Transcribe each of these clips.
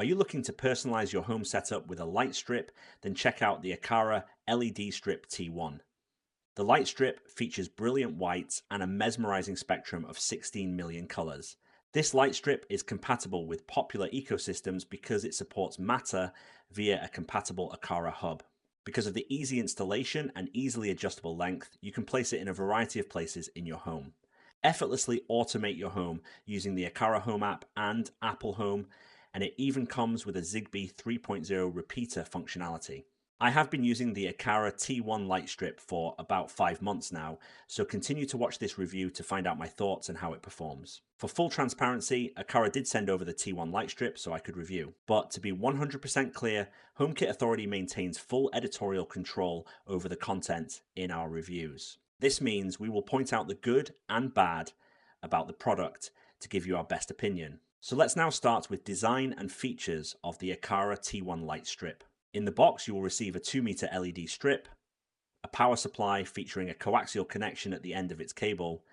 Are you looking to personalize your home setup with a light strip? Then check out the Aqara LED Strip T1. The light strip features brilliant whites and a mesmerizing spectrum of 16 million colors. This light strip is compatible with popular ecosystems because it supports Matter via a compatible Aqara Hub. Because of the easy installation and easily adjustable length, you can place it in a variety of places in your home. Effortlessly automate your home using the Aqara Home app and Apple Home, and it even comes with a Zigbee 3.0 repeater functionality. I have been using the Aqara T1 light strip for about 5 months now, so continue to watch this review to find out my thoughts and how it performs. For full transparency, Aqara did send over the T1 light strip so I could review. But to be 100% clear, HomeKit Authority maintains full editorial control over the content in our reviews. This means we will point out the good and bad about the product to give you our best opinion. So let's now start with design and features of the Aqara T1 light strip. In the box, you will receive a 2-meter LED strip, a power supply featuring a coaxial connection at the end of its cable,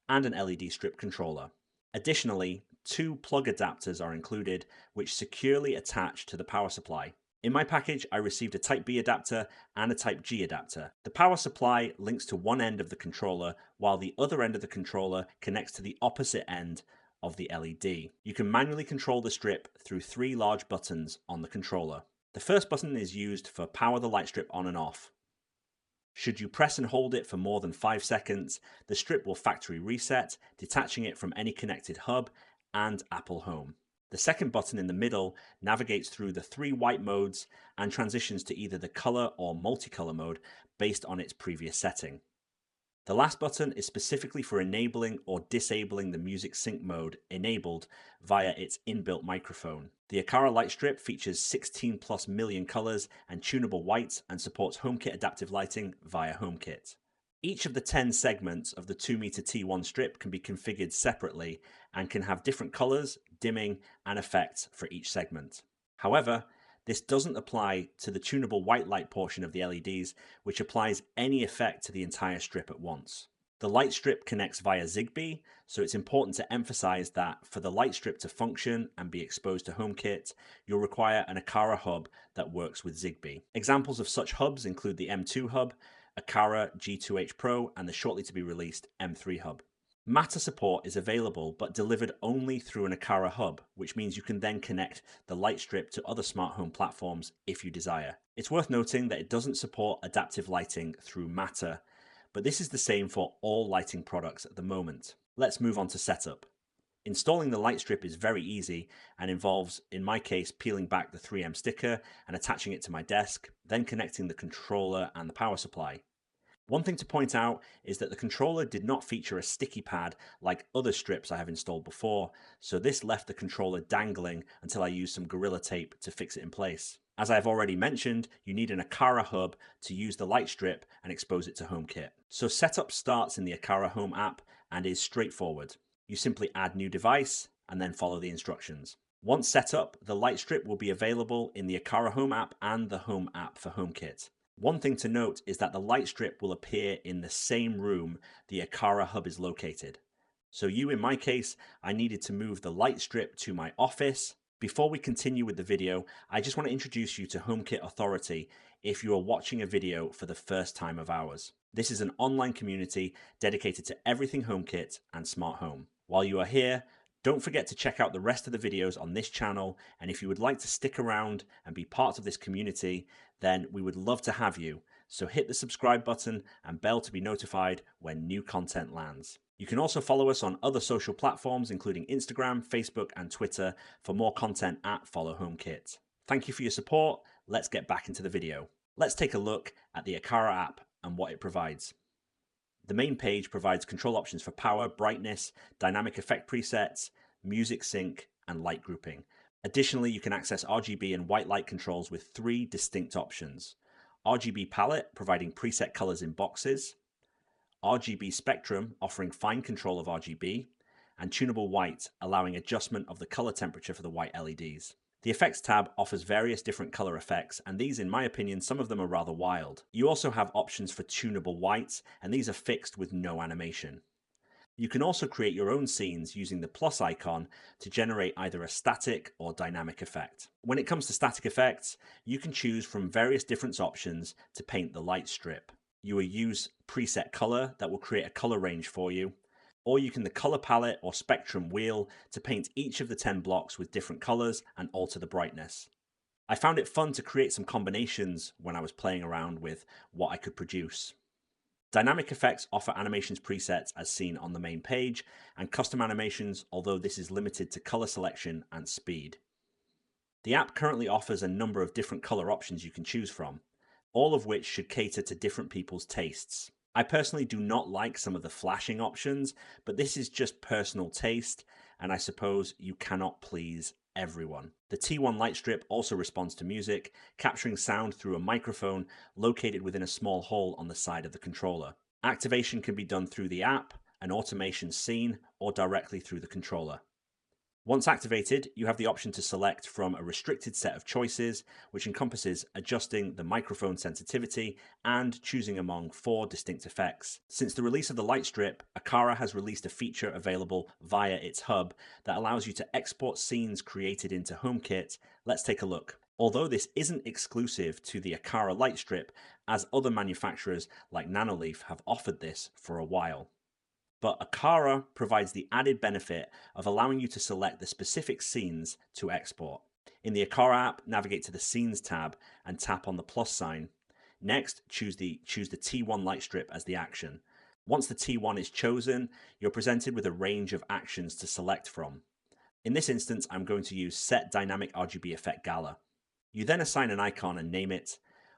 and an LED strip controller. Additionally, 2 plug adapters are included, which securely attach to the power supply. In my package, I received a Type B adapter and a Type G adapter. The power supply links to one end of the controller, while the other end of the controller connects to the opposite end of the LED. You can manually control the strip through 3 large buttons on the controller. The first button is used for power the light strip on and off. Should you press and hold it for more than 5 seconds, the strip will factory reset, detaching it from any connected hub and Apple Home. The second button in the middle navigates through the 3 white modes and transitions to either the color or multicolor mode based on its previous setting. The last button is specifically for enabling or disabling the music sync mode enabled via its inbuilt microphone. The Aqara light strip features 16 plus million colors and tunable whites and supports HomeKit adaptive lighting via HomeKit. Each of the 10 segments of the 2-meter T1 strip can be configured separately and can have different colors, dimming, and effects for each segment. However, this doesn't apply to the tunable white light portion of the LEDs, which applies any effect to the entire strip at once. The light strip connects via Zigbee, so it's important to emphasize that for the light strip to function and be exposed to HomeKit, you'll require an Aqara hub that works with Zigbee. Examples of such hubs include the M2 hub, Aqara G2H Pro, and the shortly to be released M3 hub. Matter support is available but delivered only through an Aqara Hub, which means you can then connect the light strip to other smart home platforms if you desire. It's worth noting that it doesn't support adaptive lighting through Matter, but this is the same for all lighting products at the moment. Let's move on to setup. Installing the light strip is very easy and involves, in my case, peeling back the 3M sticker and attaching it to my desk, then connecting the controller and the power supply. One thing to point out is that the controller did not feature a sticky pad like other strips I have installed before, so this left the controller dangling until I used some Gorilla Tape to fix it in place. As I have already mentioned, you need an Aqara hub to use the light strip and expose it to HomeKit. So setup starts in the Aqara Home app and is straightforward. You simply add new device and then follow the instructions. Once set up, the light strip will be available in the Aqara Home app and the Home app for HomeKit. One thing to note is that the light strip will appear in the same room the Aqara Hub is located. So in my case, I needed to move the light strip to my office. Before we continue with the video, I just want to introduce you to HomeKit Authority if you are watching a video for the first time of ours. This is an online community dedicated to everything HomeKit and smart home. While you are here, don't forget to check out the rest of the videos on this channel, and if you would like to stick around and be part of this community, then we would love to have you. So hit the subscribe button and bell to be notified when new content lands. You can also follow us on other social platforms including Instagram, Facebook, and Twitter for more content at Follow HomeKit. Thank you for your support. Let's get back into the video. Let's take a look at the Aqara app and what it provides. The main page provides control options for power, brightness, dynamic effect presets, music sync, and light grouping. Additionally, you can access RGB and white light controls with 3 distinct options. RGB palette, providing preset colors in boxes, RGB spectrum, offering fine control of RGB, and tunable white, allowing adjustment of the color temperature for the white LEDs. The Effects tab offers various different color effects, and these, in my opinion, some of them are rather wild. You also have options for tunable whites, and these are fixed with no animation. You can also create your own scenes using the plus icon to generate either a static or dynamic effect. When it comes to static effects, you can choose from various different options to paint the light strip. You will use preset color that will create a color range for you, or you can the color palette or spectrum wheel to paint each of the 10 blocks with different colors and alter the brightness. I found it fun to create some combinations when I was playing around with what I could produce. Dynamic effects offer animations presets as seen on the main page, and custom animations, although this is limited to color selection and speed. The app currently offers a number of different color options you can choose from, all of which should cater to different people's tastes. I personally do not like some of the flashing options, but this is just personal taste, and I suppose you cannot please everyone. The T1 light strip also responds to music, capturing sound through a microphone located within a small hole on the side of the controller. Activation can be done through the app, an automation scene, or directly through the controller. Once activated, you have the option to select from a restricted set of choices, which encompasses adjusting the microphone sensitivity and choosing among 4 distinct effects. Since the release of the light strip, Aqara has released a feature available via its hub that allows you to export scenes created into HomeKit. Let's take a look. Although this isn't exclusive to the Aqara light strip, as other manufacturers like Nanoleaf have offered this for a while. But Aqara provides the added benefit of allowing you to select the specific scenes to export. In the Aqara app, navigate to the Scenes tab and tap on the plus sign. Next, choose the T1 light strip as the action. Once the T1 is chosen, you're presented with a range of actions to select from. In this instance, I'm going to use Set Dynamic RGB Effect Gala. You then assign an icon and name it.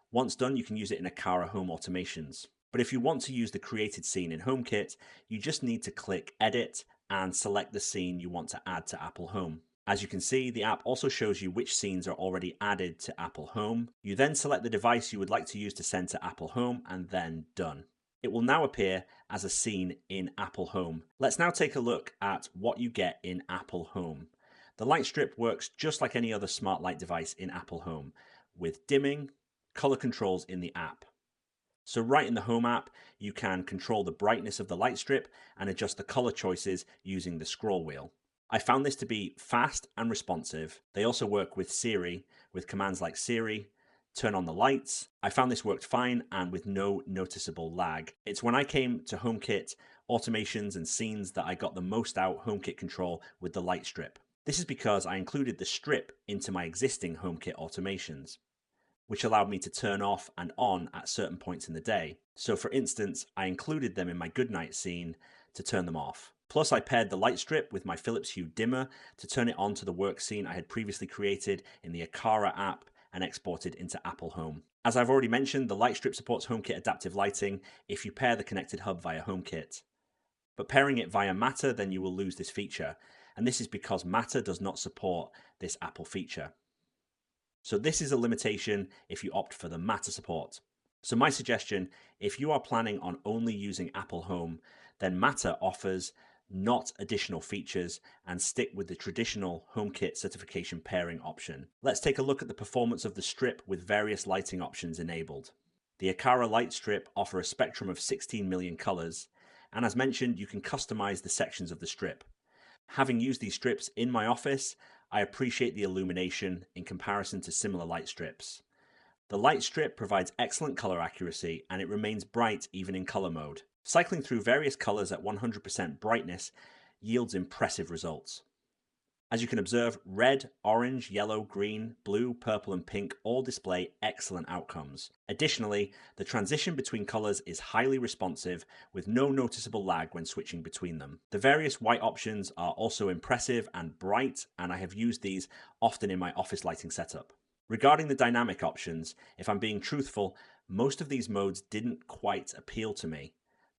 Once done, you can use it in Aqara Home Automations. But if you want to use the created scene in HomeKit, you just need to click Edit and select the scene you want to add to Apple Home. As you can see, the app also shows you which scenes are already added to Apple Home. You then select the device you would like to use to send to Apple Home and then Done. It will now appear as a scene in Apple Home. Let's now take a look at what you get in Apple Home. The light strip works just like any other smart light device in Apple Home, with dimming, color controls in the app. So right in the Home app, you can control the brightness of the light strip and adjust the color choices using the scroll wheel. I found this to be fast and responsive. They also work with Siri, with commands like Siri, turn on the lights. I found this worked fine and with no noticeable lag. It's when I came to HomeKit, automations and scenes that I got the most out HomeKit control with the light strip. This is because I included the strip into my existing HomeKit automations, which allowed me to turn off and on at certain points in the day. So for instance, I included them in my goodnight scene to turn them off. Plus I paired the light strip with my Philips Hue dimmer to turn it on to the work scene I had previously created in the Aqara app and exported into Apple Home. As I've already mentioned, the light strip supports HomeKit adaptive lighting if you pair the connected hub via HomeKit. But pairing it via Matter, then you will lose this feature. And this is because Matter does not support this Apple feature. So this is a limitation if you opt for the Matter support. So my suggestion, if you are planning on only using Apple Home, then Matter offers not additional features and stick with the traditional HomeKit certification pairing option. Let's take a look at the performance of the strip with various lighting options enabled. The Aqara light strip offer a spectrum of 16 million colors, and as mentioned, you can customize the sections of the strip. Having used these strips in my office, I appreciate the illumination in comparison to similar light strips. The light strip provides excellent color accuracy and it remains bright even in color mode. Cycling through various colors at 100% brightness yields impressive results. As you can observe, red, orange, yellow, green, blue, purple and pink all display excellent outcomes. Additionally, the transition between colors is highly responsive with no noticeable lag when switching between them. The various white options are also impressive and bright, and I have used these often in my office lighting setup. Regarding the dynamic options, if I'm being truthful, most of these modes didn't quite appeal to me.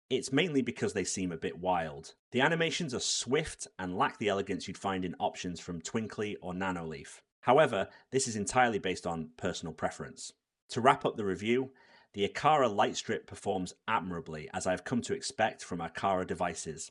It's mainly because they seem a bit wild. The animations are swift and lack the elegance you'd find in options from Twinkly or Nanoleaf. However, this is entirely based on personal preference. To wrap up the review, the Aqara light strip performs admirably as I have come to expect from Aqara devices.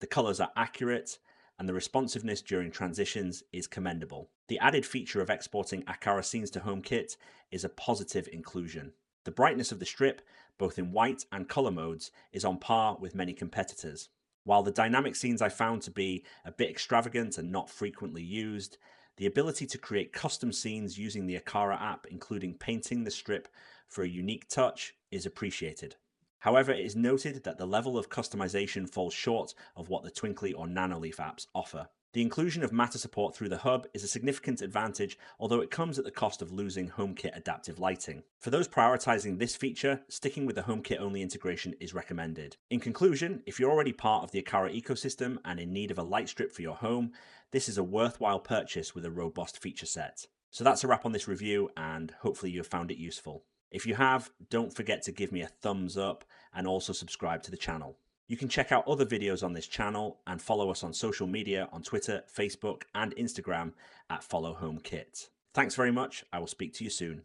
The colors are accurate and the responsiveness during transitions is commendable. The added feature of exporting Aqara scenes to HomeKit is a positive inclusion. The brightness of the strip, both in white and color modes, is on par with many competitors. While the dynamic scenes I found to be a bit extravagant and not frequently used, the ability to create custom scenes using the Aqara app, including painting the strip for a unique touch, is appreciated. However, it is noted that the level of customization falls short of what the Twinkly or Nanoleaf apps offer. The inclusion of Matter support through the Hub is a significant advantage, although it comes at the cost of losing HomeKit adaptive lighting. For those prioritizing this feature, sticking with the HomeKit only integration is recommended. In conclusion, if you're already part of the Aqara ecosystem and in need of a light strip for your home, this is a worthwhile purchase with a robust feature set. So that's a wrap on this review, and hopefully you have found it useful. If you have, don't forget to give me a thumbs up and also subscribe to the channel. You can check out other videos on this channel and follow us on social media on Twitter, Facebook, and Instagram at Follow HomeKit. Thanks very much. I will speak to you soon.